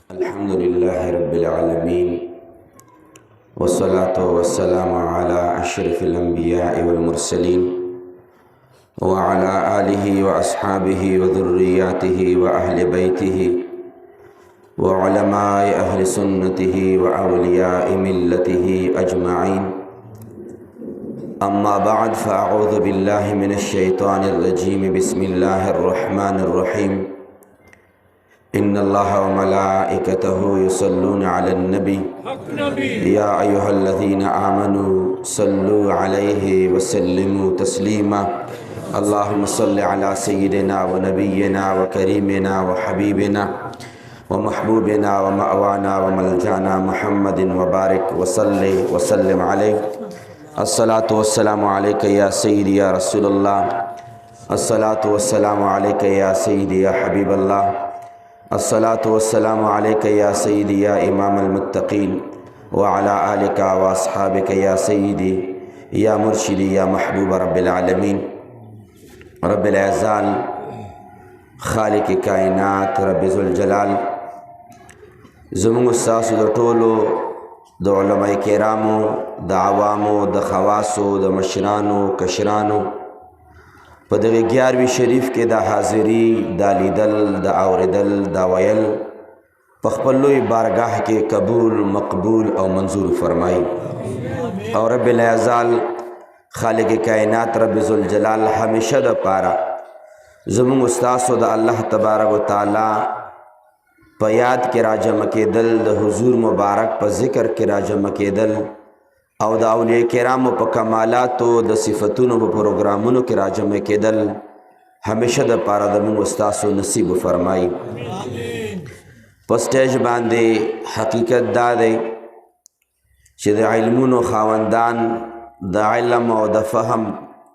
الحمد لله رب العالمين والصلاة والسلام على أشرف الأنبياء والمرسلين وعلى آله وأصحابه وذرياته وأهل بيته وعلماء أهل سنته وأولياء ملته أجمعين. أما بعد، فأعوذ بالله من الشيطان الرجيم. بسم الله الرحمن الرحيم. إن الله وملائكته يصلون على النبي يا أيها الذين آمنوا صلوا عليه وسلموا تسليما. اللهم صل على سيدنا ونبينا وكريمنا وحبيبنا ومحبوبنا ومأوانا وملجانا محمد وبارك وسلم عليه. الصلاة والسلام عليك يا سيدي يا رسول الله. الصلاة والسلام عليك يا سيدي يا حبيب الله. الصلاة والسلام عليك يا سيدي يا إمام المتقين وعلى آلك وأصحابك يا سيدي يا مرشدي يا محبوب رب العالمين. رب العزال خالق کائنات رب ذوالجلال زمون استاسو د ټولو د علماء کرامو د عوامو د خواصو د مشرانو کشرانو په دغه 11 شریف کې د حاضری د لیدل د اوریدل د ویل په خپل لوی بارگاه کې قبول مقبول او منظور فرمایي. او رب العزال خالق کائنات رب ذوالجلال همیشه د پاره زمون استاسو د الله تبارک وتعالى په یاد کې راجمع کېدل، د حضور مبارک په ذکر کې راجمع کېدل او د اولیاء کرامو په کمالاتو د صفتونو په پروګرامونو کې راجمع کېدل همیشه د پاره د موږ استاسو نصیب فرمایي. په سټیج باندې حقیقت دا دی چې د علمونو خاوندان د علم او د فهم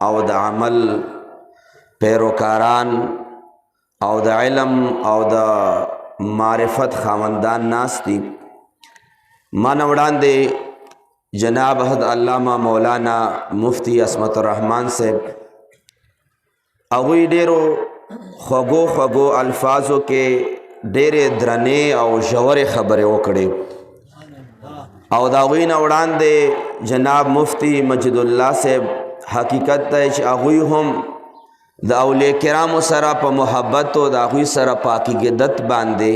او د عمل پیروکاران او د علم او د معرفت خاوندان ناستی. مانا وړاندې جناب حضرت علامہ مولانا مفتی عصمت الرحمن صاحب هغوی ډیرو خوږو الفاظو کې ډیرې درنې او ژورې خبرې وکړې او د هغوی نه وړاندې جناب مفتی مجید الله صاحب حقیقت دی چې هغوی هم د اولیاء کرامو سره په محبت او د هغوی سره په عقیدت باندې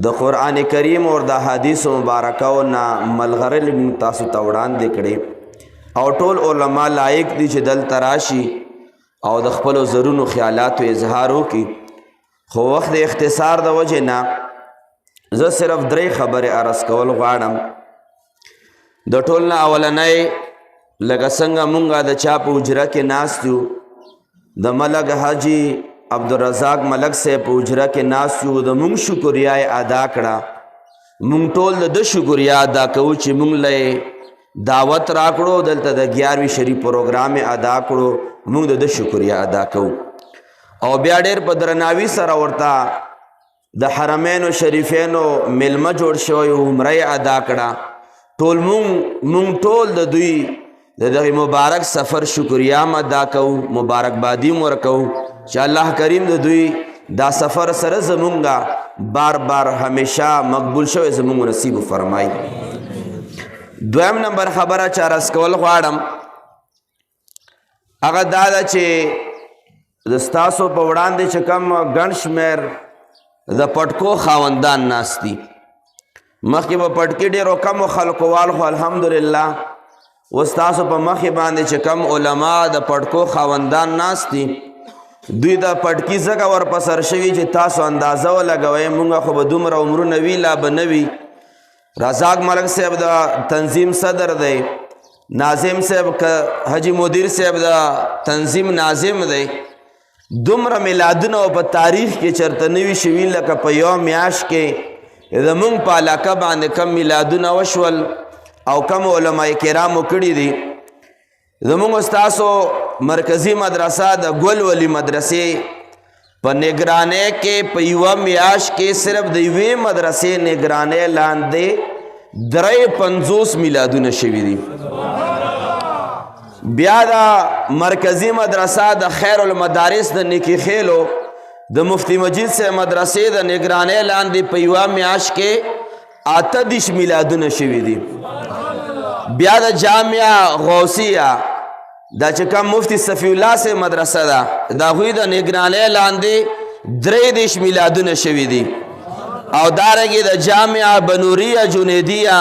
د قرآن کریم اور د حدیث مبارکو نه ملغرل تاسو ته وړاندې کړي او ټول علما لایق دي چې دلته راشي او د خپلو زرونو خیالاتو اظهار وکړي. خو وخت د اختصار د وجې نه زه صرف 3 خبرې عرض کول غواړم. د ټول نه اولنی لکه څنګه مونږ د چا په حجره کې ناست یو، د ملک حاجی عبدالرزاق ملک صاحب په حجره کې ناست یو، د مونږ شکریه ادا کړه. مونږ ټول د شکریه ادا کوو چې مونږ له دعوت راکړو، دلته د 11 شریف پروګرام ادا کړو، مونږ د شکریه ادا کوو. او بیا ډېر په درناوي سره ورته د حرمینو شریفینو میلمه جوړ شوی عمره ادا کړه. ټول مونږ ټول د دوی د دغه مبارک سفر شکریه ادا کوو، مبارکبادي ورکوو چې الله کریم د دوی دا سفر سره زمونږه بار بار همیشه مقبول شوی زمونږ نصیب فرمایي. دویم نمبر خبره چې عرض کول غواړم هغه دا ده چې د ستاسو په وړاندې چې کوم ګڼ شمېر د پټکو خاوندان ناست دي. مخکې به پټکي ډېرو کمو خلکو وال، خو الحمدلله اوس تاسو په مخې باندې چې کم علما د پټکو خاوندان ناست دي، دوی د پټکي ځکه ورپسر شوي چې تاسو اندازه ولګوئ. مونږ خو به دومره عمرونه وي لا به نه وي. رزاق ملک صاحب د تنظیم صدر دی، ناظم صاحب حجی مدیر صاحب د تنظیم ناظم دی. دومره میلادونه او په تاریخ کې چرته نوي شوي لکه په یو میاشت کې د مونږ په علاقه باندې کم میلادونه وشول او کم علماء کرامو کړي دي. زمونږ استاسو مرکزی مدرسه د ګل ولی مدرسې په نگرانی کې په یوه میاشت کې صرف د یوې مدرسې نگرانی لاندې 53 میلادونه شوي دي. بیا د مرکزی مدرسه د خیر المدارس د نیکی خیلو د مفتی مجید سے مدرسې د نگرانۍ لاندې په یوه میاشت کې 28 میلادونه شوي دي. بیا د جامعه غوثیه دا چې کوم مفتی صفی الله سے مدرسه ده د هغوی د نگرانۍ لاندې 23 میلادونه شوي دي. او دارنګې د جامعه بنوریه جنیدیه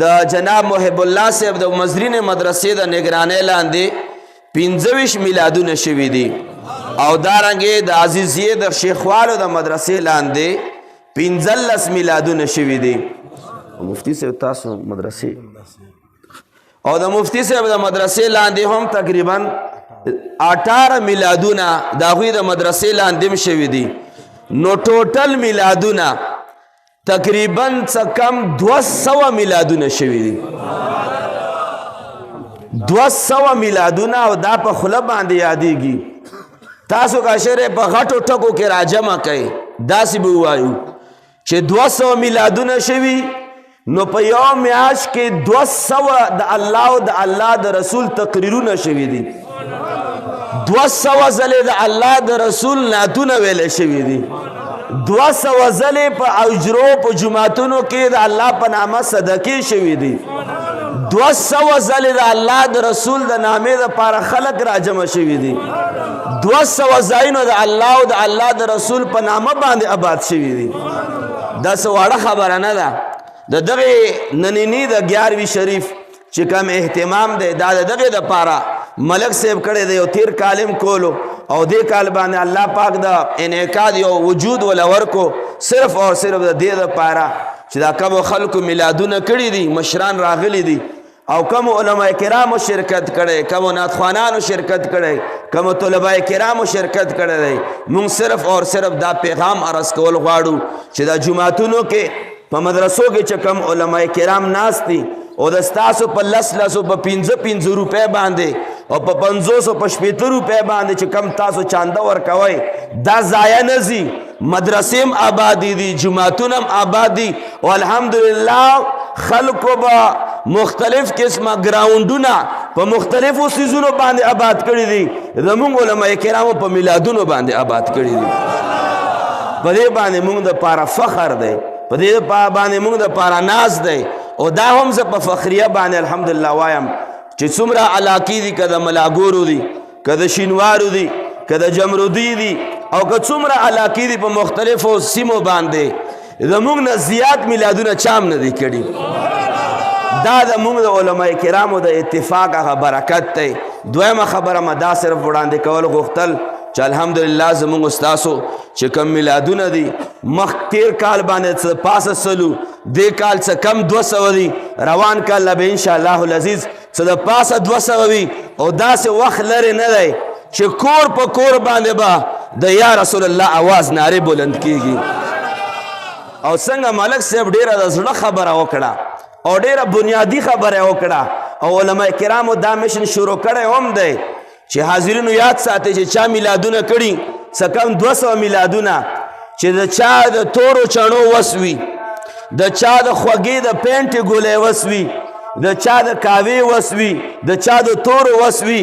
د جناب محب الله صاحب د مزرین مدرسې د نگرانۍ لاندې 25 میلادونه شوي دي. او دارنګې د عزیزیې د شیخوالو د مدرسې لاندې 15 میلادونه شوي دي. مفتی صاحب تاسو مدرسې او د مفتی صاحب د مدرسې لاندې هم تقریبا 18 میلادونه د هغوی د مدرسې لاندې هم شوي دي. نو ټوټل میلادونه تقریبا څه کم 200 میلادونه شوي دي. 200 میلادونه او دا په خوله باندې یادېږي. تاسو که شرې په غټو ټکو کې راجمع کوئ داسې به ووایو چې 200 میلادونه شوي نو په یو میاشت کې 200 د الله او د الله د رسول تقریرونه شوي دي. 200 ځلې د الله د رسول نعتونه ویلې شوي دي. 200 ځلې په اجرو په جماعتونو کې د الله په نامه صدقې شوي دي. 200 ځلې د الله د رسول د نامې دپاره خلک راجمع شوي دي. 200 ځایونه د الله او د الله د رسول په نامه باندې آباد شوي دي. دا څه واړه خبره نه ده. د دغې ننني د 11وي شریف چې کوم اهتمام دی دا د دغې دپاره ملک صاحب کړی دی. یو تیر کالم کولو او دې کال باندې الله پاک د انعقاد یو وجود وله ورکو صرف او صرف د دې دپاره چې دا کومو خلکو میلادونه کړي دي مشران راغلي دي او کوم علماء کرامو شرکت کړی کوم نعتخوانانو شرکت کړی کوم طلباء کرامو شرکت کړی دی. مونږ صرف او صرف دا پیغام عرض کول غواړو چې دا جماعتونو کې په مدرسو کې چې کوم علماء کرام ناست دي او د ستاسو په 10 په 15 روپۍ باندې او په 500 په 60 روپۍ باندې چې کم تاسو چانده ورکوئ دا ضایع نه ځي. مدرسې هم آبادي دي جماعتونه هم آباد دي او الحمدلله خلکو به مختلف قسمه ګراونډونه په مختلفو څیزونو باندې آباد کړي دي. زموږ علماء کرامو په میلادونو باندې آباد کړي دي. په دې باندې موږ دپاره فخر دی. په دې باندې موږ دپاره ناز دی. او دا هم زه په فخریه باندې الحمدلله وایم چې څومره علاقې دي که د ملاګورو دي که د شینوارو دي که د جمرودي دي او که څومره علاقې دي په مختلفو سیمو باندې زموږ نه زیات میلادونه چا هم نه دي کړي. دا د موږ د علماء کرامو د اتفاق هغه برکت دی. دویمه خبره ما دا صرف وړاندې کول غوښتل چې الحمدلله زموږ ستاسو چې کم میلادونه دي مخ تیر کال باندې څه پاسه سلو دې کال څه کم 200 دي روان کال به انشاءالله العزیز څه د پاسه 200 وي او داسې وخت لرې نه دی چې کور په کور باندې به د یا رسول الله اواز نارې بلند کیږي. او څنګه ملک صاحب ډیره د زړه خبره وکړه او ډیره بنیادی خبره وکړه او علماء کرامو دا مشن شروع کړی هم دی چې حاضرینو یاد ساتي چې چا میلادونه کړي څه کم 200 میلادونه چې د چا د تورو چڼو وس وي د چا د خوږې د پینټې ګولۍ وس وي د چا د کاوې وس وي د چا د تورو وس وي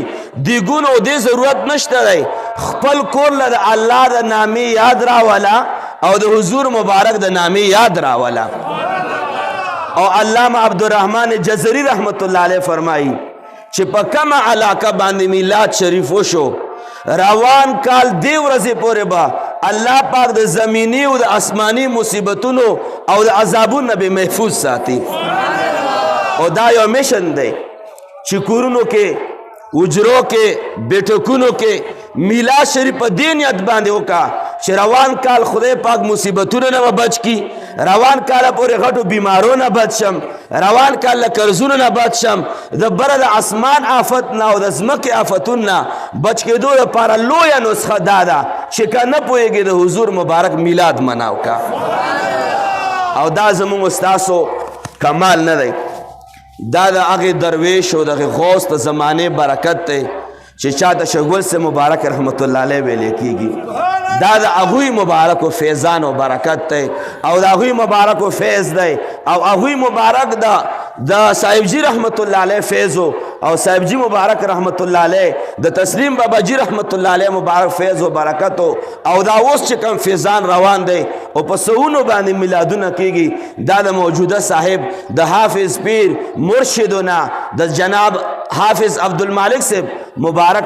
دیګونو دې ضرورت نشته دی. خپل کور له د الله د نامې یاد راوله او د حضور مبارک د نامې یاد راوله. او علامه عبدالرحمن جزري رحمت الله علیه فرمایي چې په کومه علاقه باندې میلاد شریف وشو روان کال دی ورځې پورې به الله پاک د زمینی او د آسماني مصیبتونو او د عذابونو به محفوظ ساتي. او دا یو میشن دی چې کورونو کې اجرو کې بیٹکونو کې میلاد شریف په دې نیت باندې وکړه چې روان کال خدای پاک مصیبتونو نه بچ کی روان کال پورې غټو بیمارو نه بچ شم روان کال له قرضونو نه بچ شم د بره د اسمان آفت نه او د ځمکې آفتون نه بچ کېدو لپاره لویه نسخه دا ده چې که نه پوهېږې د حضور مبارک میلاد مناو کا. او دا زموږ ستاسو کمال نه دی دا د هغې درویش او دغې غوث د زمانې برکت دی چې چا د شګل سے مبارک رحمت الله علیه ویلې کېږي. دا د هغوی مبارکو فیضان او برکت دی او د هغوی مبارکو فیض دی او هغوی مبارک د صاحب جی رحمت الله علیه فیض او صاحب جی مبارک رحمت الله علیه د تسلیم بابا جی رحمت الله علیه مبارک فیض و برکت او دا اوس چې کوم فیضان روان دی او په سونو باندې میلادونه کیږي دا د موجوده صاحب د حافظ پیر مرشدنا د جناب حافظ عبدالمالک صاحب مبارک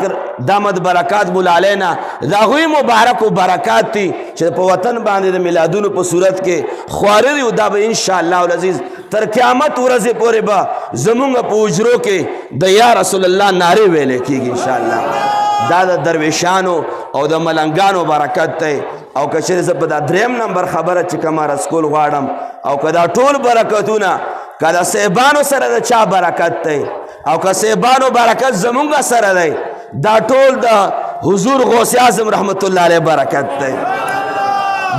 دامت برکات مولا علینا دا غوی مبارک و برکات تی چې په وطن باندې د میلادونو په صورت کې خواره دی دا به ان شاء الله العزیز تر قیامت ورځې پورې به زمونږ په اجرو کې د یا رسول الله نعرې ویلې کیږي ان شاء الله دا د درویشانو او د ملنګانو برکت دی او که چېرې زه په دا دریم نمبر خبره چې کومه رسکول غواړم او که دا ټول برکتونه که د صاحبانو سره د چا برکت دی او که صاحبانو برکت زمونږ سره دی دا ټول د حضور غوث اعظم رحمت الله علیه برکت دی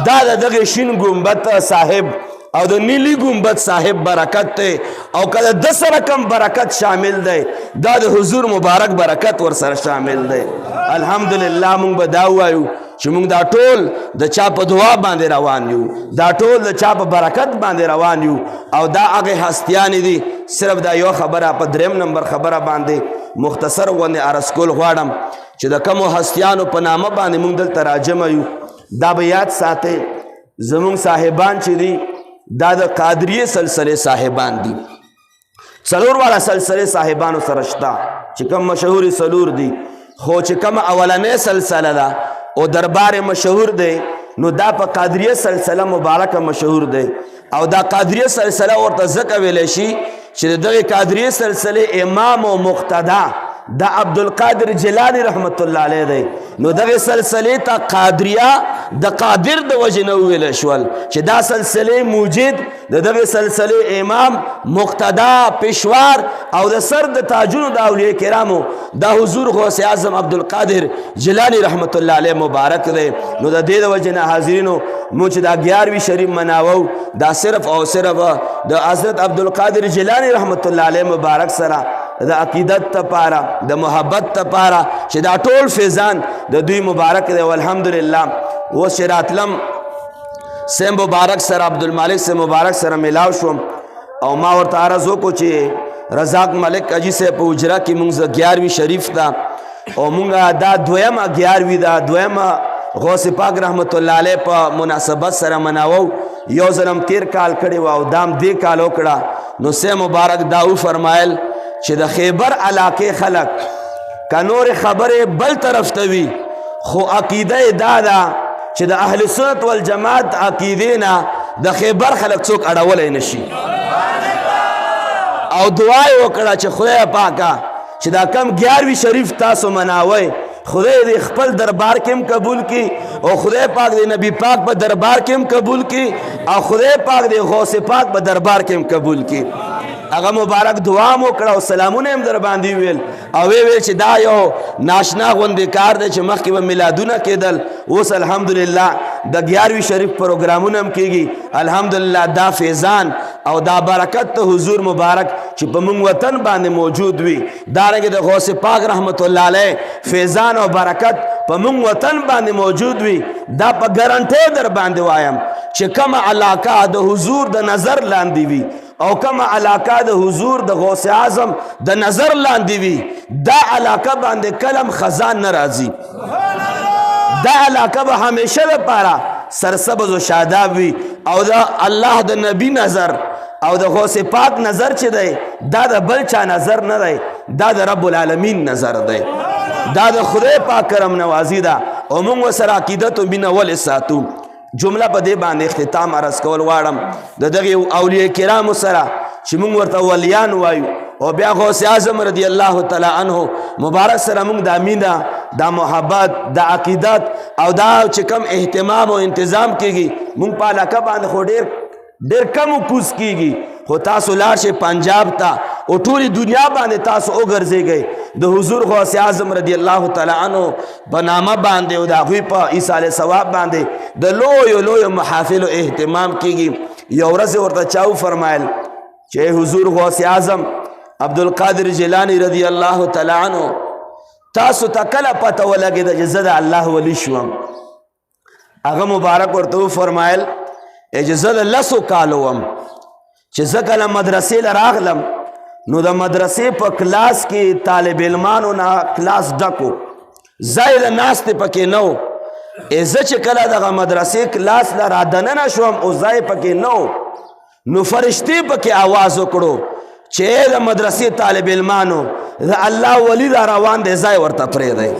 دا د دغه شین ګمبد صاحب او د نیلی ګمبد صاحب برکت دی او که د سره کم برکت شامل دی دا د حضور مبارک برکت ور سره شامل دی الحمدلله مونږ به دا ووایو چې مونږ دا ټول د چا په دعا باندې روان یو دا ټول د چا په برکت باندې روان یو او دا هغې هستیانې دي صرف دا یو خبره په دریم نمبر خبره باندې مختصر غوندې عرض کول غواړم چې د کومو هستیانو په نامه باندې مونږ دلته راجمع یو دا به یاد ساتئ زمونږ صاحبان چې دي دا د قادریه سلسله صاحبان دي څلور واړه سلسله صاحبانو سره شته چې کوم مشهوري څلور دي خو چې کومه اولنۍ سلسله ده او دربار مشهور دی نو دا په قادریه سلسله مبارکه مشهور دی او دا قادریه سلسله ورته ځکه ویلی شي چې د دغې قادریه سلسله امام و مقتدا دا عبدالقادر جیلانی رحمت الله علیه دی نو دغه سلسله ته قادریه د قادر د وجې نه وویل شول چې دا سلسله موجد د دغه سلسله امام مقتدا پېشوار او د سر د تاجونو د اولیاء کرامو دا حضور غوث اعظم عبدالقادر جیلانی رحمت الله علیه مبارک دی نو د دې د وجې نه حاضرینو مونږ چې دا 11وی شریف مناوو دا صرف او صرف د حضرت عبدالقادر جیلانی رحمت الله علیه مبارک سره د عقیدت تپاره د محبت تپاره چې دا ټول فیضان د دوی مبارک دی والحمدلله اوس چې راتلم سه مبارک سره عبدالمالک سے مبارک سره ملاو شوم او ما ورته عرض وکړو چې رزاق ملک اجي صاحب په حجره کې مونږ 11وی شریف ته او مونږ دا دویمه 11وی دا دویمه غوث پاک رحمت الله علیه په مناسبت سره مناوو یو ځلم تیر کال کړی و او دام دې کال وکړه نو سه مبارک دا فرمایل چې د خیبر علاقې خلق که نور خبرې بل طرف ته وي خو عقیده دا ده چې د اهل سنت والجماعت عقیدې نه د خیبر خلق څوک اړولی نشي او دعا یې وکړه چې خدای پاکه چې دا کم 11وی شریف تاسو مناوئ خدای دې خپل دربار کې هم قبول کی او خدای پاک دې نبی پاک په دربار کې هم قبول کی او خدای پاک دې غوث پاک په دربار کې هم قبول کی هغه مبارک دعا مو کړه او سلامونه هم در باندې ویل او ویل چې دا یو ناشنا غوندې کار دی چې مخکې به میلادونه کېدل اوس الحمدلله د 11وی شریف پروګرامونه هم کېږي الحمدلله دا فیضان او دا برکت ته حضور مبارک چې په موږ وطن باندې موجود وي دارنګې د غوث پاک رحمت الله علیه فیضان او برکت په موږ وطن باندې موجود وي دا په ګرانټۍ در باندې وایم چې کومه علاقه د حضور د نظر لاندې وي او کومه علاقه د حضور د غوث اعظم د نظر لاندې وي دا علاقه باندې کلم خزان نه راځي دا علاقه به همیشه لپاره سرسبز و شاداب وي او د الله د نبی نظر او د غوث پاک نظر چې دی دا د بل چا نظر نه دی دا د رب العالمین نظر دی دا د خدای پاک کرم نوازی ده او موږ ورسره عقیدت و مینه ولې ساتو جمله په دې باندې اختتام عرض کول غواړم د دغه اولیاء کرامو سره چې موږ ورته ولیان وایو او بیا غوث اعظم رضی الله تعالی عنه مبارک سره موږ د مینه دا محبت د عقیدت او دا چې کم اهتمام او انتظام کیږي موږ په علاقه باندې خو ډېر کم کوز کیږي خو تاسو لاړ شئ پنجاب ته او ټولې دنیا باندې تاسو وګرځېږئ د حضور غوث اعظم رضی الله تعالی عنه په نامه باندې او د هغوی په ایصال ثواب باندې د لویو محافلو اهتمام کیږي یو ورځ ورته چا وفرمایل چې حضور غوث اعظم عبدالقادر جیلانی رضی الله تعالی عنه تاسو ته کله پته ولګېده چې زه د الله ولی شوم هغه مبارک ورته وفرمایل چې زه د 10 کالو وم چې زه کله مدرسې له راغلم نو د مدرسې په کلاس کې طالب علمانو نه کلاس ډکو ځای د ناستې پکې نه و. زه چې کله دغه مدرسې کلاس له رادننه شوم او ځای پکې نه و نو فرشتې پکې آواز وکړو چې د مدرسې طالب علمانو د الله ولی را روان دی ځای ورته پرېږدئ.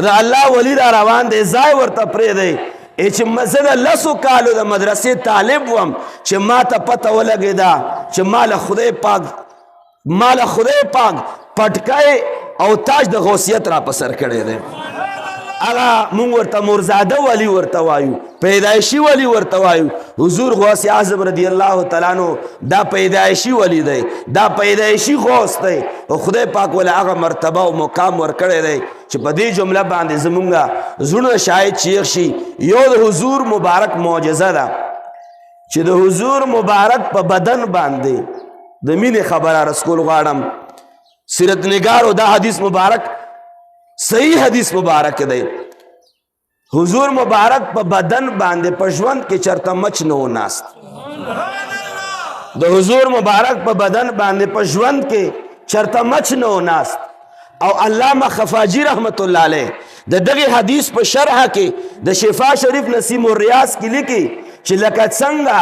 د الله ولی را روان دی ځای ورته پرېږدئ. چې زه د 10 کالو د مدرسې طالب وم چې ما ته پته ولګېده چې ما له خدای پاک پټکی او تاج د غوثیت را په سر کړی دی. هغه مونږ ورته مرزاده ولی ورته وایو، پیدایشي ولی ورته وایو. حضور غوث اعظم رضی الله تعالی عنہ دا پیدایشي ولی دی، دا پیدایشي غوث دی او خدای پاک ول هغه مرتبه او مقام ورکړی دی چې په دې جمله باندې زمونږه زړه شاید چیغ شي. یو د حضور مبارک معجزه ده چې د حضور مبارک په بدن باندې د مینې خبره رسول غواړم. سیرت نگارو دا حدیث مبارک صحیح حدیث مبارک دی. حضور مبارک په بدن باندې په ژوند کې چرته مچ نه و ناست. د حضور مبارک په بدن باندې په ژوند کې چرته مچ نه و ناست. او علامه خفاجی رحمت الله علیه د دغه حدیث په شرح کې د شفا شریف نسیم الریاض کې لیکي چې لکه څنګه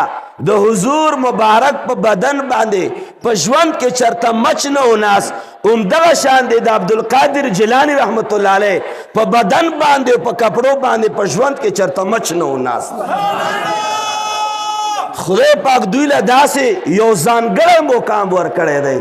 د حضور مبارک په بدن باندې په ژوند کې چرته مچ نه و ناست، همدغه شان دی د عبدالقادر جیلانی رحمت الله علیه په بدن باندې په کپړو باندې په ژوند کې چرته مچ نه و ناست. خدای پاک دوی له داسې یو ځانګړی مقام ورکړی دی.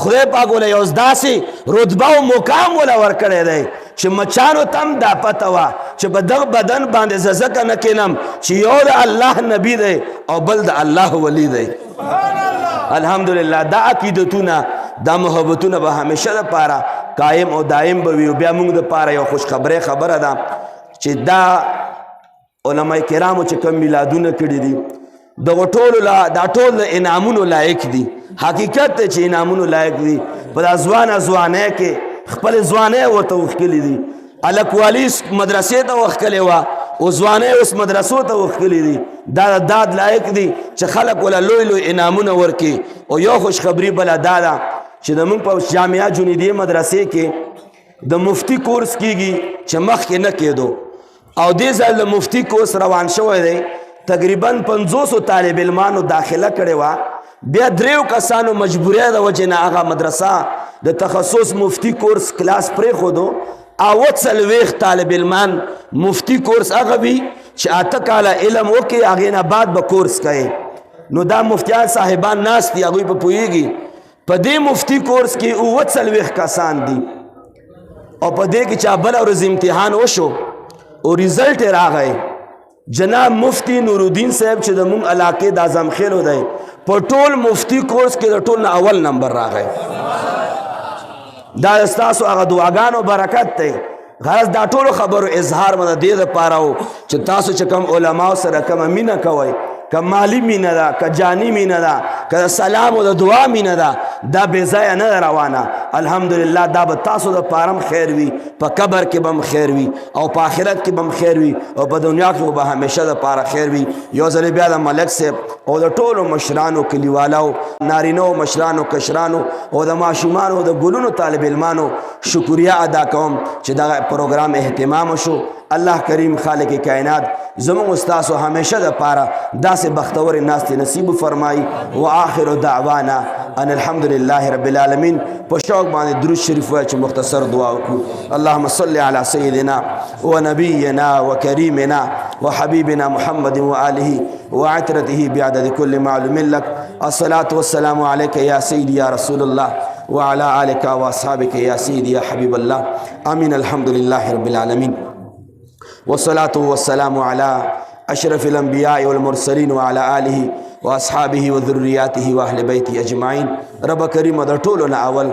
خدای پاک ول یو داسې رتبه او مقام ول ورکړی دی چې مچانو تم دا پته وه چې په دغه بدن باندې زه ځکه نه کینم چې یو د الله نبی دی او بل د الله ولی دی. الحمدلله دا عقیدتونه دا محبتونه به همیشه دپاره قایم او دایم به وي. او بیا موږ دپاره یو خوشخبری خبره ده چې دا علما کرامو چې کوم میلادونه کړي دي دغه دا ټول د انعامونو لایق دي. حقیقت دی چې انعامونو لایق دي. په دا ځوانۍ کې خپل ځوانۍ ورته وښکلي دي. الکوالي مدرسې ته وښکلې وه او ځوانۍ اوس مدرسو ته وښکلي دي. دا د داد لایق دي چې خلک وله لوی لوی انعامونه ورکړي. او یو خوشخبري بله دا ده چې زموږ په جامعه جنیدیه مدرسې کې د مفتی کورس کیږي چې مخکې نه کېدو او دې ځل د مفتی کورس روان شوی دی. تقریبا 500 طالب علمانو داخله کړې وه. بیا 3 کسانو مجبورۍ د وجې نه هغه مدرسه د تخصص مفتی کورس کلاس پرېښودو. او 40 طالب علمان مفتی کورس هغه وي چې 8 کاله علم وکړي هغې نه بعد به کورس کوي. نو دا مفتیان صاحبان ناست دي هغوی به پوهېږي. په دې مفتی کورس کې 40 کسان دي او په دې کې چا بله ورځ امتحان وشو او ریزلټ یې راغی. جناب مفتی نورالدین صاحب چې د مونږ علاقې د اعظم خیلو دی په ټول مفتی کورس کې د ټول نه اول نمبر راغی. دا ستاسو هغه دعاګانو برکت دی. غرض دا ټولو خبرو اظهار مده دې دپاره و چې تاسو چې کوم علماو سره کومه مینه کوئ، که مالی مینه ده، که جانی مینه ده، که د سلام او د دعا مینه ده، دا بې ځایه نه ده روانه. الحمدلله دا به تاسو دپاره هم خیر وي، په قبر کې به هم خیر وي او په آخرت کې به هم خیر وي او په دنیا کې به همیشه دپاره خیر وي. یو ځلې بیا د ملک صاحب او د ټولو مشرانو کلیوالو نارینهو مشرانو کشرانو او د ماشومانو او د ګلونو طالب علمانو شکریه ادا کوم چې دغه پروګرام اهتمام شو. الله کریم خالق کائنات زموږ استاسو همیشه دپاره داسې بختور ناستې نصیب فرمایي. و آخر دعوانا ان الحمدلله رب العالمین. په شوق باندې درود شریف وایي چې مختصر دعا وکړو. اللهم صل علی سیدنا و نبینا و کریمنا و حبیبنا محمد و آله و عطرته بعدد كل معلوم لك. الصلاة والسلام عليك يا سيدي يا رسول الله وعلى آلك وأصحابك يا سيدي يا حبيب الله. آمين. الحمد لله رب العالمين والصلاة والسلام على أشرف الأنبياء والمرسلين وعلى آله وأصحابه وذرياته وأهل بيته أجمعين. رب کریم د ټولو نه اول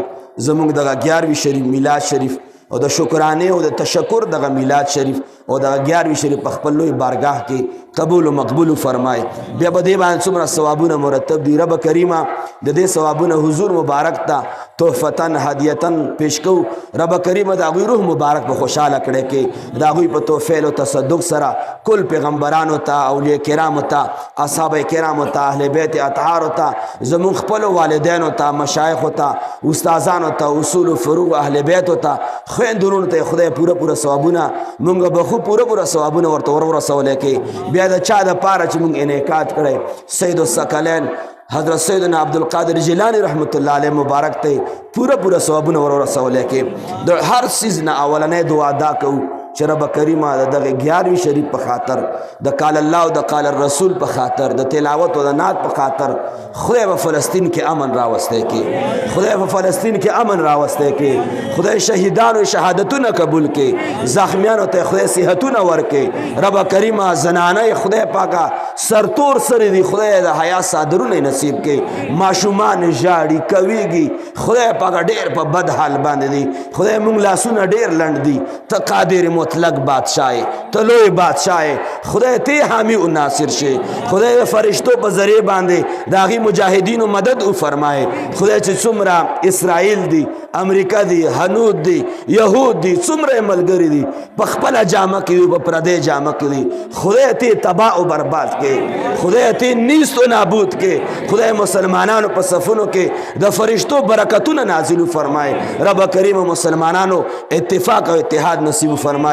زموږ دغه 11 شریف میلاد شریف او د شکرانه او د تشکر دغه میلاد شریف او دا 11 شریف په خپل لوی بارگاه کې قبول و مقبول فرمای. بیا به دې باندې څومره ثوابونه مرتب دي. رب کریمه د دې ثوابونه حضور مبارک ته تحفتن هدیتن پیش کو. رب کریمه د هغوی روح مبارک په خوشحاله کړی کې د هغوی په توفیل او تصدق سره کل پیغمبرانو ته اولیاء کرامو ته اصحاب کرامو ته اهل بیت اطهارو ته زمون خپل والدینو ته مشایخو ته استادانو ته اصول و فروع اهل بیتو ته خویندرونو ته خدای پوره ثوابونه مونږ به خو پوره ثوابونه ورته ورسولی کې. بیا د چا د پاره چې مونږ انعقاد کړی سید الثقلین حضرت سیدنا عبدالقادر جیلانی رحمت الله علیه مبارک ته پوره ثوابونه ورسولی کې. د هر څیز نه اولنۍ دعا دا کوو چې رب کریمه د دغه 11 شریف په خاطر د قال الله او د قال الرسول په خاطر د تلاوت او د نعت په خاطر خدای په فلسطین کې امن راوستی کې. خدای په فلسطین کې امن راوستی کې. خدای شهیدانو شهادتونه قبول کې. زخمیانو ته خدای صحتونه ورکې. رب کریمه زنانه خدای پاکه سرتور سره دی خدای د حیا صادرونه نصیب کې. ماشومان ژاړي کويږي خدای پاکه ډېر په بد حال باندې دی. خدای مونږ لاسونه ډېر لنډ دي. ته قادر مطلق بادشاہ ته لوی بادشاہ خدای ته حامی و ناصر شي. خدای د فرشتو په ذریعه باندې د هغې مجاهدینو مدد وفرمایي. خدای چې څومره اسرائیل دی امریکا دی هنود دی یهود دی څومره ملګري دي په خپله جامه کې دي په پردی جامه کې دي خدای ته تباہ او برباد کې. خدای ته نیست و نابود کې. خدای مسلمانانو په صفونو کې د فرشتو برکتونه نازل فرمایي. رب کریم مسلمانانو اتفاق او اتحاد نصیب فرمایي.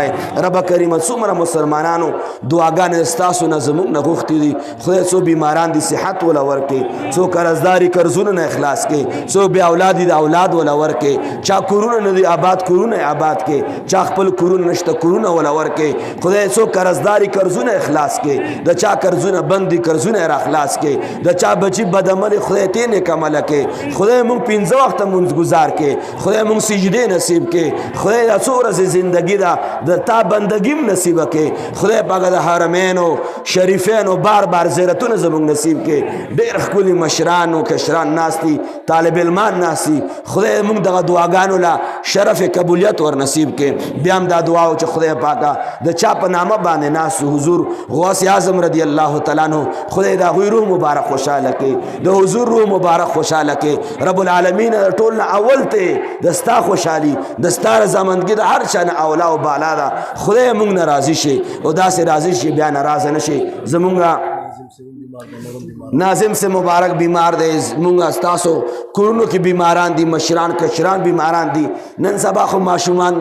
رب کریم څومره مسلمانانو دعاګانې ستاسو نه زموږ نه غوښتي دي خدای څو بیماران دي صحت ولا ورکړي. څو قرضداري قرضونه نه اخلاص کړي. څو بې اولاد دي د اولاد ولا ورکړي. چا کورونه نه دي آباد کورونه آباد کړي. چا خپل کورونه نشته کورونه ولا ورکړي. خدای څو قرضداري قرضونه اخلاص کړي. د چا قرضونه بند دي قرضونه را خلاص کړي. د چا بچي بدعمل خدای ته نیک عمله کړي. خدای مونږ 15 وخت مونږ گزار کړي. خدای مونږ سجدې نصیب کړي. خدای د څو ورځې زندگی دا د تا بندگیم نصیب کې. خدای پاک د حرمینو شریفینو بار زیارتونه زموږ نصیب کې. ډېر ښکلي مشران او کشران ناستي طالب علمان ناستي. خدای موږ دغه دعاګانو له شرف قبولیت ور نصیب کې. بیا هم دا دعا و چې خدای پاکه د چا په نامه باندې ناست حضور غوث اعظم رضی الله تعالی عنہ خدای د هغوی روح مبارک خوشحاله کړي. د حضور روح مبارک خوشحاله کړي. رب العالمین د ټول نه اول ته د ستا خوشحالي د ستا رضامندګي د هر چا نه اولا او بالا ده. خدای مونږ نه راضي شي او داسې راضي شي بیا ناراضه نه شي. زمونږ ناظم سے مبارک بیمار دی. مونږ ستاسو کورونو کې بیماران دي مشران کشران بیماران دي. نن سبا خو ماشومان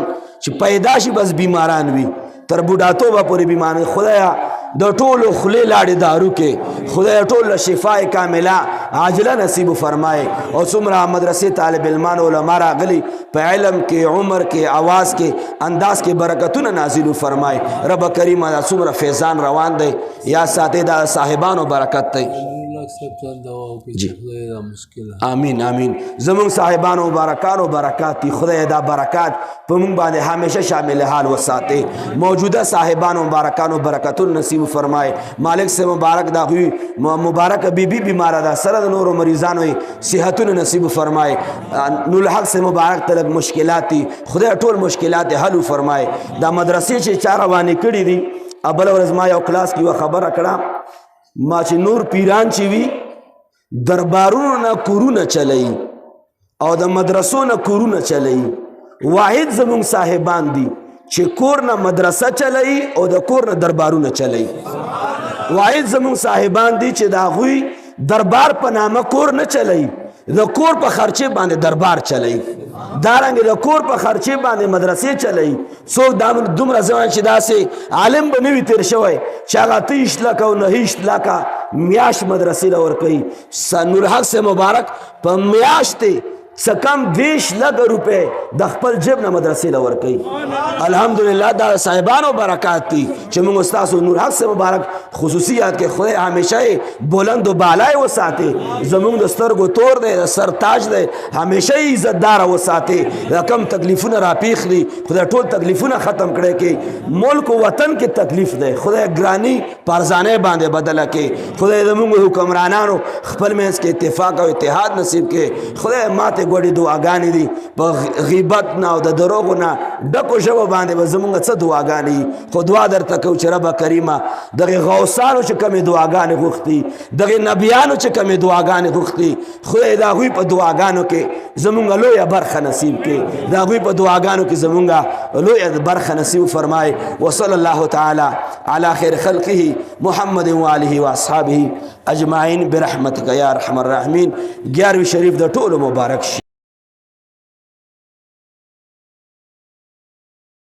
چې پیدا شي بس بیماران وي تر بوډاتوبه پورې بیماران. خدایا د ټولو خولې لاړې دارو کې خدای ټول شفاء کامله عاجله نصیب فرمائے. او څومره مدرسې طالب علمان علما راغلي په علم کې عمر کې आवाज کې انداز کې برکتونه نازل فرمائے. رب کریم دا څومره فیضان روان دی یا ساتي دا صاحبانو برکت دی. جی آمین آمین. زمون صاحبانو مبارکانو برکات دی. خدای دا برکات په مونږ باندې همیشه شامل حال وساتي. موجوده صاحبانو مبارکانو برکتونه نصیب فرمائے. مالک سے مبارک دا ہوئی مبارک بی بیمار دا سرد نور و مریضانو صحتون نصیب فرمائے. نور الحق سے مبارک تلک مشکلات دی خدای ټول مشکلات حل فرمائے. دا مدرسې چې چا روانې کړي دي ابل ورځ ما یو کلاس کې و خبره کړه ما چې نور پیران چې وي دربارونو نه کورونه چلئی او د مدرسو نه کورونه چلئی. واحد زمونږ صاحبان دي چې کور نه مدرسه چلئی او د کور نه دربارونه چلئی. واحد زمون صاحبان دي چې د هغوی دربار په نامه کور نه چلئی د کور په خرچې باندې دربار چلئی. دارنګې د کور په خرچې باندې مدرسې چلئی. څوک دومره ځوان چې داسې عالم به نه وي تېر شوی چې هغه 23 لکه او 29 لکه میاشت مدرسې له ورکوي. نور حق سے مبارک په میاشتې څه کم 20 لک روپے د خپل جیب نه مدرسې له ورکوي. الحمدلله دا صاحبانو برکات دي چې موږ ستاسو نور حق سے مبارک خصوصیات کې خدای همیشه بلند و بالای وساتي. زموږ د سترګو تور دی د سر تاج دی همیشه عزتدار وساتي. دا کم تکلیفونه راپیښ دي خدای ټول تکلیفونه ختم کړي. کې ملک و وطن کې تکلیف دی خدای ګرانی پارزانه باندې بدله کې. خدای زموږ حکمرانانو خپل منځ کې اتفاق او اتحاد نصیب کې. خدای ماته ګوډې دعاګانې دي په غیبت نه او د دروغو نه ډکو ژبو باندې به زمونږ څه دعاګانې خو دعا درته کوو چې ربه کریمه دغې غوثانو چې کومې دعاګانې غوښتي دغې نبیانو چې کومې دعاګانې غوښتي خدای د هغوی په دعاګانو کې زمونږ لویه برخه نصیب کړي د هغوی په دعاګانو کې زمونږ لویه برخه نصیب فرمای وصلی الله تعالی علی خیر خلقه محمد وآله واصحابه اجمعین برحمتک یا ارحم الراحمین 11 شریف د ټولو مبارک شي